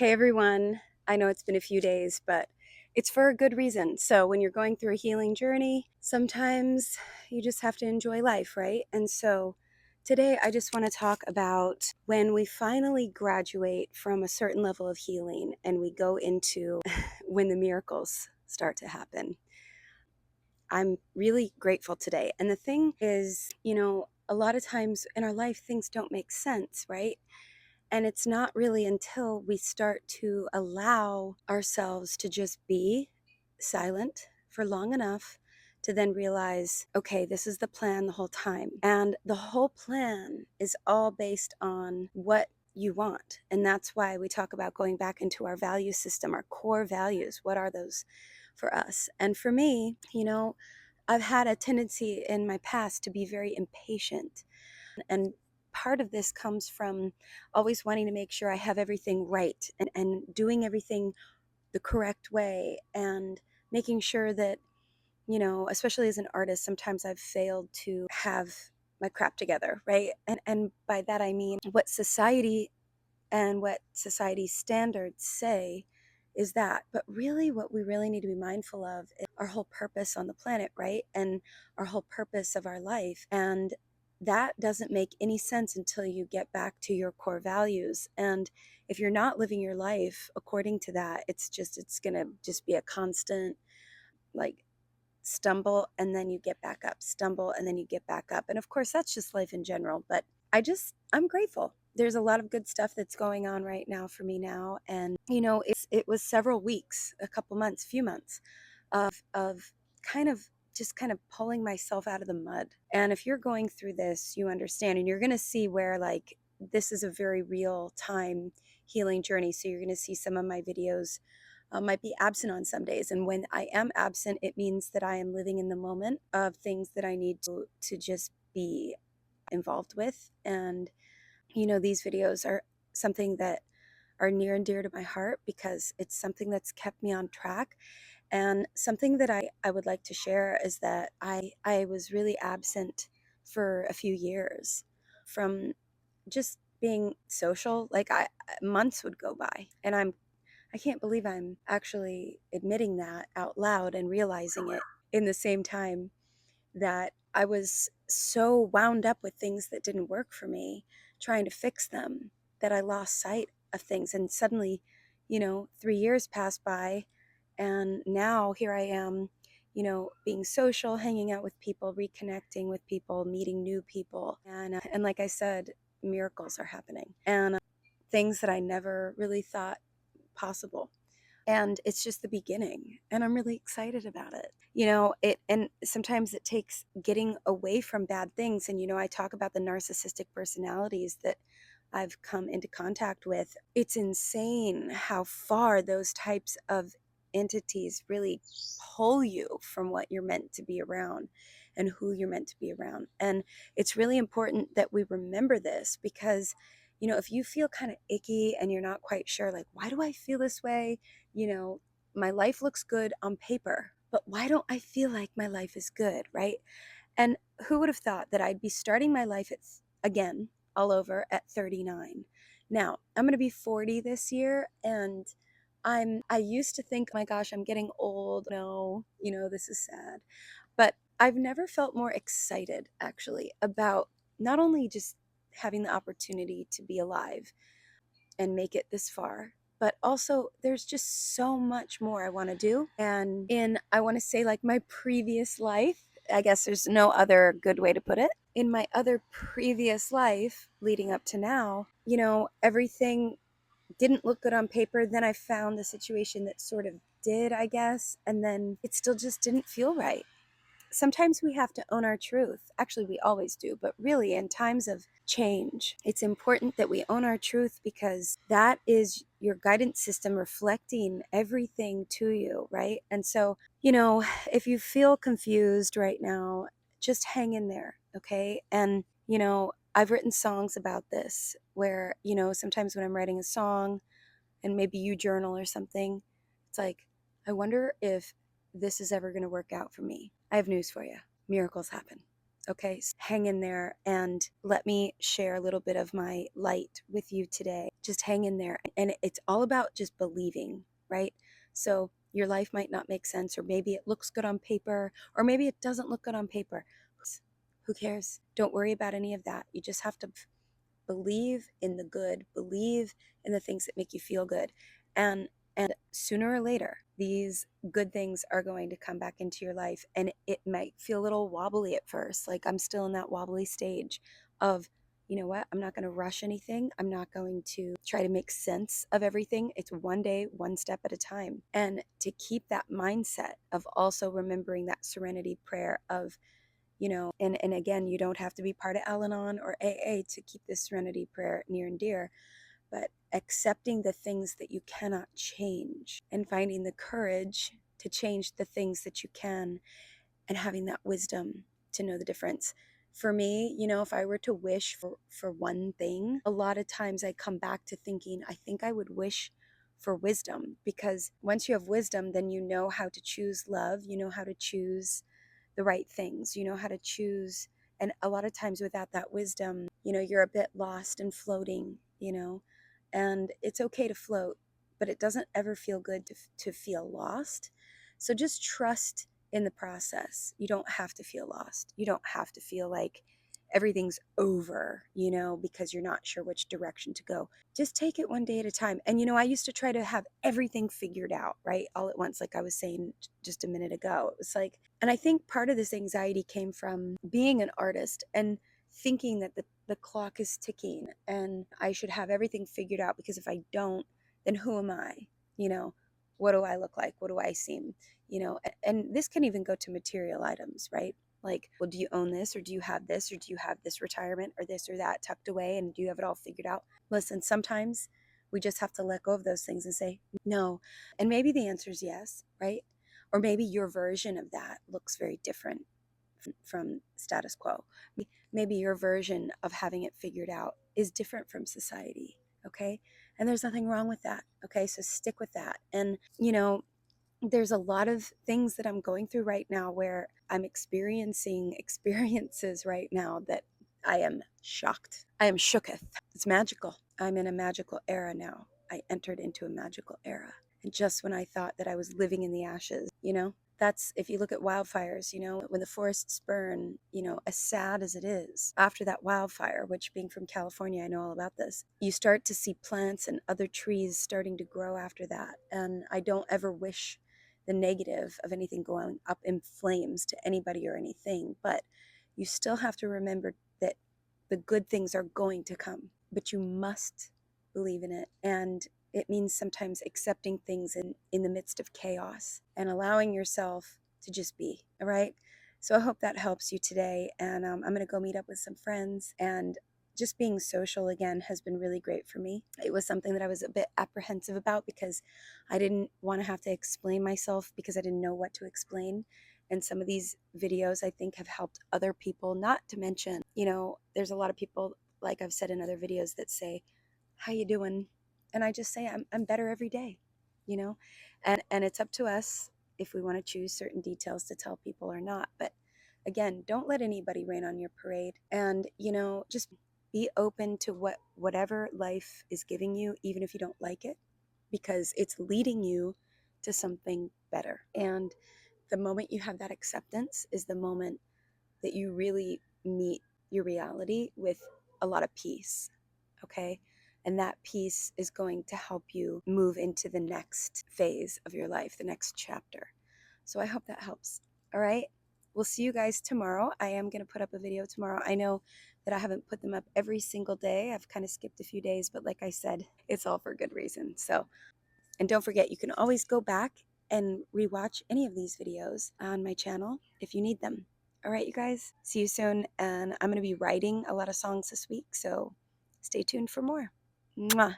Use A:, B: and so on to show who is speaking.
A: Hey everyone, I know it's been a few days, but it's for a good reason. So, when you're going through a healing journey, sometimes you just have to enjoy life, right? And so, today I just want to talk about when we finally graduate from a certain level of healing and we go into when the miracles start to happen. I'm really grateful today. And the thing is, a lot of times in our life, things don't make sense, right? And it's not really until we start to allow ourselves to just be silent for long enough to then realize, okay, this is the plan the whole time. And the whole plan is all based on what you want. And that's why we talk about going back into our value system, our core values. What are those for us? And for me, I've had a tendency in my past to be very impatient. And part of this comes from always wanting to make sure I have everything right and doing everything the correct way and making sure that, especially as an artist, sometimes I've failed to have my crap together, right? And by that I mean what society and what society's standards say is that. But really, what we really need to be mindful of is our whole purpose on the planet, right? And our whole purpose of our life. And that doesn't make any sense until you get back to your core values. And if you're not living your life according to that, it's going to just be a constant, like, stumble and then you get back up, stumble and then you get back up. And of course, that's just life in general. But I'm grateful. There's a lot of good stuff that's going on right now for me now. And, it was several weeks, a couple months, few months of kind of pulling myself out of the mud. And if you're going through this, you understand, and you're going to see where, like, this is a very real time healing journey. So you're going to see some of my videos might be absent on some days. And when I am absent, it means that I am living in the moment of things that I need to just be involved with. And, these videos are something that are near and dear to my heart because it's something that's kept me on track. And something that I would like to share is that I was really absent for a few years from just being social. Like, months would go by and I can't believe I'm actually admitting that out loud and realizing it in the same time that I was so wound up with things that didn't work for me, trying to fix them, that I lost sight of things. And suddenly, 3 years passed by, and now here I am, being social, hanging out with people, reconnecting with people, meeting new people. And like I said, miracles are happening. And things that I never really thought possible. And it's just the beginning, and I'm really excited about it. And sometimes it takes getting away from bad things. And I talk about the narcissistic personalities that I've come into contact with. It's insane how far those types of entities really pull you from what you're meant to be around and who you're meant to be around. And it's really important that we remember this because, if you feel kind of icky and you're not quite sure, like, why do I feel this way? you know, my life looks good on paper, but why don't I feel like my life is good, right? And who would have thought that I'd be starting my life again, all over at 39? Now, I'm going to be 40 this year, and I used to think, oh my gosh, I'm getting old. No, this is sad. But I've never felt more excited, actually, about not only just having the opportunity to be alive and make it this far, but also there's just so much more I want to do. And I want to say, like, my previous life, I guess there's no other good way to put it. In my other previous life leading up to now, everything didn't look good on paper. Then I found the situation that sort of did, I guess. And then it still just didn't feel right. Sometimes we have to own our truth. Actually, we always do, but really, in times of change, it's important that we own our truth because that is your guidance system reflecting everything to you, right? And so, if you feel confused right now, just hang in there, okay? And, I've written songs about this where, sometimes when I'm writing a song and maybe you journal or something, it's like, I wonder if this is ever going to work out for me. I have news for you. Miracles happen. Okay, so hang in there and let me share a little bit of my light with you today. just hang in there. And it's all about just believing, right? So your life might not make sense, or maybe it looks good on paper, or maybe it doesn't look good on paper. Who cares? Don't worry about any of that. You just have to believe in the good, believe in the things that make you feel good. And sooner or later, these good things are going to come back into your life. And it might feel a little wobbly at first. Like I'm still in that wobbly stage of, you know what? I'm not going to rush anything. I'm not going to try to make sense of everything. It's one day, one step at a time. And to keep that mindset of also remembering that serenity prayer of, and again, you don't have to be part of Al-Anon or AA to keep this serenity prayer near and dear, but accepting the things that you cannot change and finding the courage to change the things that you can, and having that wisdom to know the difference. For me, if I were to wish for one thing, a lot of times I come back to thinking, I think I would wish for wisdom, because once you have wisdom, then you know how to choose love, you know how to choose the right things, you know how to choose. And a lot of times without that wisdom, you're a bit lost and floating, and it's okay to float, but it doesn't ever feel good to feel lost. So just trust in the process. You don't have to feel lost. You don't have to feel like everything's over, because you're not sure which direction to go. Just take it one day at a time. And, I used to try to have everything figured out, right? All at once, like I was saying just a minute ago. It was like, and I think part of this anxiety came from being an artist and thinking that the clock is ticking and I should have everything figured out, because if I don't, then who am I? You know, what do I look like? What do I seem? And this can even go to material items, right? Like, well, do you own this, or do you have this, or do you have this retirement or this or that tucked away, and do you have it all figured out? Listen, sometimes we just have to let go of those things and say no. And maybe the answer is yes, right? Or maybe your version of that looks very different from status quo. Maybe your version of having it figured out is different from society, okay? And there's nothing wrong with that, okay? So stick with that. And, there's a lot of things that I'm going through right now where I'm experiencing experiences right now that I am shocked. I am shooketh. It's magical. I'm in a magical era now. I entered into a magical era. And just when I thought that I was living in the ashes, that's, if you look at wildfires, when the forests burn, as sad as it is, after that wildfire, which being from California, I know all about this, you start to see plants and other trees starting to grow after that. And I don't ever wish the negative of anything going up in flames to anybody or anything, but you still have to remember that the good things are going to come, but you must believe in it. And it means sometimes accepting things in the midst of chaos and allowing yourself to just be, all right? So I hope that helps you today. And I'm going to go meet up with some friends, and just being social again has been really great for me. It was something that I was a bit apprehensive about, because I didn't want to have to explain myself, because I didn't know what to explain. And some of these videos I think have helped other people, not to mention, there's a lot of people, like I've said in other videos, that say, how you doing? And I just say, I'm better every day, you know? And it's up to us if we want to choose certain details to tell people or not. But again, don't let anybody rain on your parade. And, just be open to whatever life is giving you, even if you don't like it, because it's leading you to something better. And the moment you have that acceptance is the moment that you really meet your reality with a lot of peace, okay? And that peace is going to help you move into the next phase of your life, the next chapter. So I hope that helps. All right. We'll see you guys tomorrow. I am going to put up a video tomorrow. I know that I haven't put them up every single day. I've kind of skipped a few days, but like I said, it's all for good reason. So, and don't forget, you can always go back and rewatch any of these videos on my channel if you need them. All right, you guys, see you soon. And I'm going to be writing a lot of songs this week, so stay tuned for more. Mwah.